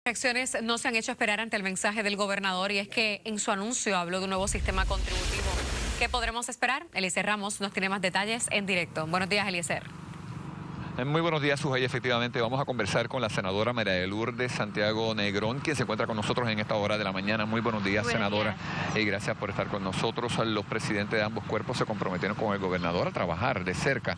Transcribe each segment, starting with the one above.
Reacciones no se han hecho esperar ante el mensaje del gobernador y es que en su anuncio habló de un nuevo sistema contributivo. ¿Qué podremos esperar? Eliezer Ramos nos tiene más detalles en directo. Buenos días, Eliezer. Muy buenos días, Sujay. Efectivamente, vamos a conversar con la senadora María de Lourdes Santiago Negrón, quien se encuentra con nosotros en esta hora de la mañana. Muy buenos días, senadora. Y gracias por estar con nosotros. Los presidentes de ambos cuerpos se comprometieron con el gobernador a trabajar de cerca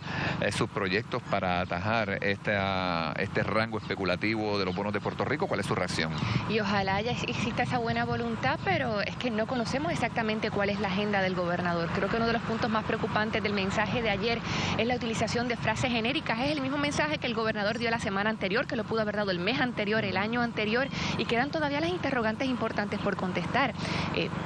sus proyectos para atajar este rango especulativo de los bonos de Puerto Rico. ¿Cuál es su reacción? Y ojalá ya exista esa buena voluntad, pero es que no conocemos exactamente cuál es la agenda del gobernador. Creo que uno de los puntos más preocupantes del mensaje de ayer es la utilización de frases genéricas. Es el mismo mensaje que el gobernador dio la semana anterior, que lo pudo haber dado el mes anterior, el año anterior, y quedan todavía las interrogantes importantes por contestar.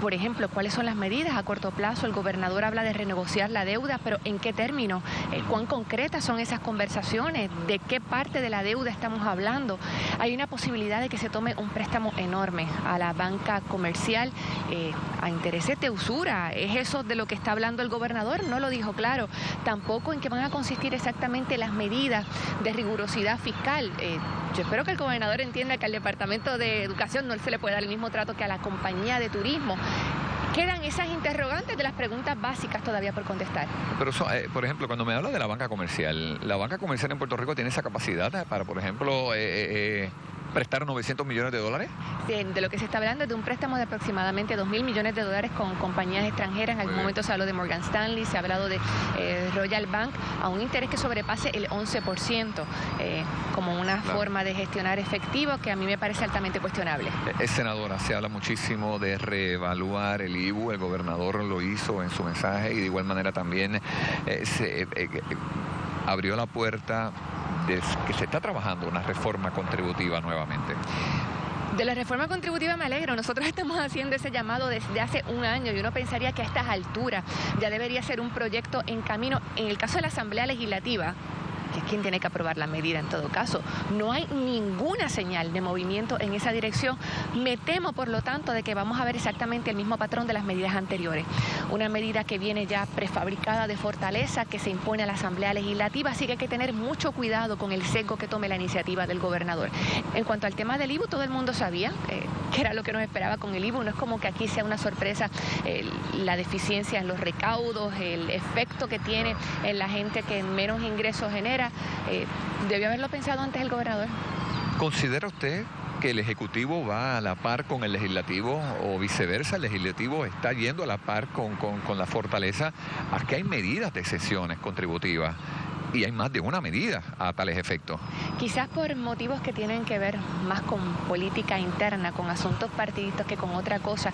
Por ejemplo, ¿cuáles son las medidas a corto plazo? El gobernador habla de renegociar la deuda, pero ¿en qué término? ¿Cuán concretas son esas conversaciones? ¿De qué parte de la deuda estamos hablando? Hay una posibilidad de que se tome un préstamo enorme a la banca comercial a intereses de usura. ¿Es eso de lo que está hablando el gobernador? No lo dijo claro. Tampoco en qué van a consistir exactamente las medidas de rigurosidad fiscal. Yo espero que el gobernador entienda que al Departamento de Educación no se le puede dar el mismo trato que a la compañía de turismo. Quedan esas interrogantes de las preguntas básicas todavía por contestar. Pero, por ejemplo, cuando me habla de la banca comercial en Puerto Rico tiene esa capacidad para, por ejemplo, prestar 900 millones de dólares. De lo que se está hablando es de un préstamo de aproximadamente 2.000 millones de dólares con compañías extranjeras. En algún momento se habló de Morgan Stanley, se ha hablado de Royal Bank, a un interés que sobrepase el 11%, como una forma de gestionar efectivo que a mí me parece altamente cuestionable. Senadora, se habla muchísimo de reevaluar el IBU, el gobernador lo hizo en su mensaje y de igual manera también abrió la puerta de que se está trabajando una reforma contributiva nuevamente. De la reforma contributiva me alegro. Nosotros estamos haciendo ese llamado desde hace un año y uno pensaría que a estas alturas ya debería ser un proyecto en camino. En el caso de la Asamblea Legislativa, que es quien tiene que aprobar la medida en todo caso, no hay ninguna señal de movimiento en esa dirección. Me temo, por lo tanto, de que vamos a ver exactamente el mismo patrón de las medidas anteriores. Una medida que viene ya prefabricada de fortaleza, que se impone a la Asamblea Legislativa, así que hay que tener mucho cuidado con el sesgo que tome la iniciativa del gobernador. En cuanto al tema del IBU, todo el mundo sabía que era lo que nos esperaba con el IBU. No es como que aquí sea una sorpresa la deficiencia en los recaudos, el efecto que tiene en la gente que menos ingresos genera. Debió haberlo pensado antes el gobernador. ¿Considera usted que el Ejecutivo va a la par con el Legislativo o viceversa? El Legislativo está yendo a la par con la fortaleza. Aquí hay medidas de exenciones contributivas y hay más de una medida a tales efectos. Quizás por motivos que tienen que ver más con política interna, con asuntos partidistas que con otra cosa.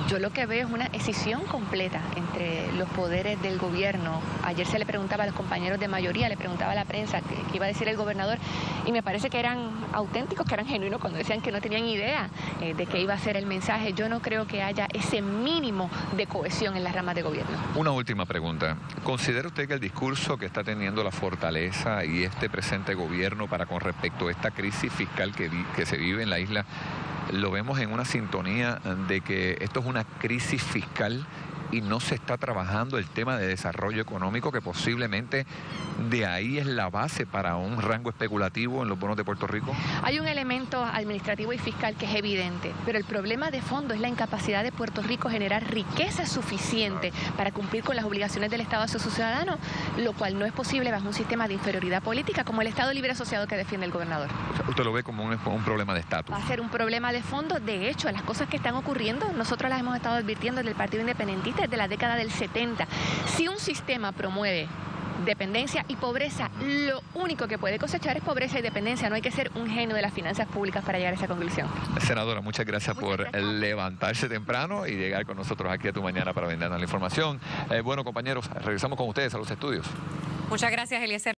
Yo lo que veo es una escisión completa entre los poderes del gobierno. Ayer se le preguntaba a los compañeros de mayoría, le preguntaba a la prensa qué iba a decir el gobernador y me parece que eran auténticos, que eran genuinos cuando decían que no tenían idea de qué iba a ser el mensaje. Yo no creo que haya ese mínimo de cohesión en las ramas de gobierno. Una última pregunta. ¿Considera usted que el discurso que está teniendo la fortaleza y este presente gobierno con respecto a esta crisis fiscal que se vive en la isla, lo vemos en una sintonía de que esto es una crisis fiscal y no se está trabajando el tema de desarrollo económico, que posiblemente de ahí es la base para un rango especulativo en los bonos de Puerto Rico? Hay un elemento administrativo y fiscal que es evidente, pero el problema de fondo es la incapacidad de Puerto Rico generar riqueza suficiente para cumplir con las obligaciones del Estado hacia sus ciudadanos, lo cual no es posible bajo un sistema de inferioridad política como el Estado Libre Asociado que defiende el gobernador. O sea, ¿usted lo ve como un problema de estatus? Va a ser un problema de fondo. De hecho, las cosas que están ocurriendo, nosotros las hemos estado advirtiendo desde el Partido Independentista desde la década del 70. Si un sistema promueve dependencia y pobreza, lo único que puede cosechar es pobreza y dependencia. No hay que ser un genio de las finanzas públicas para llegar a esa conclusión. Senadora, muchas gracias por levantarse temprano y llegar con nosotros aquí a Tu Mañana para brindarnos la información. Bueno, compañeros, regresamos con ustedes a los estudios. Muchas gracias, Eliezer.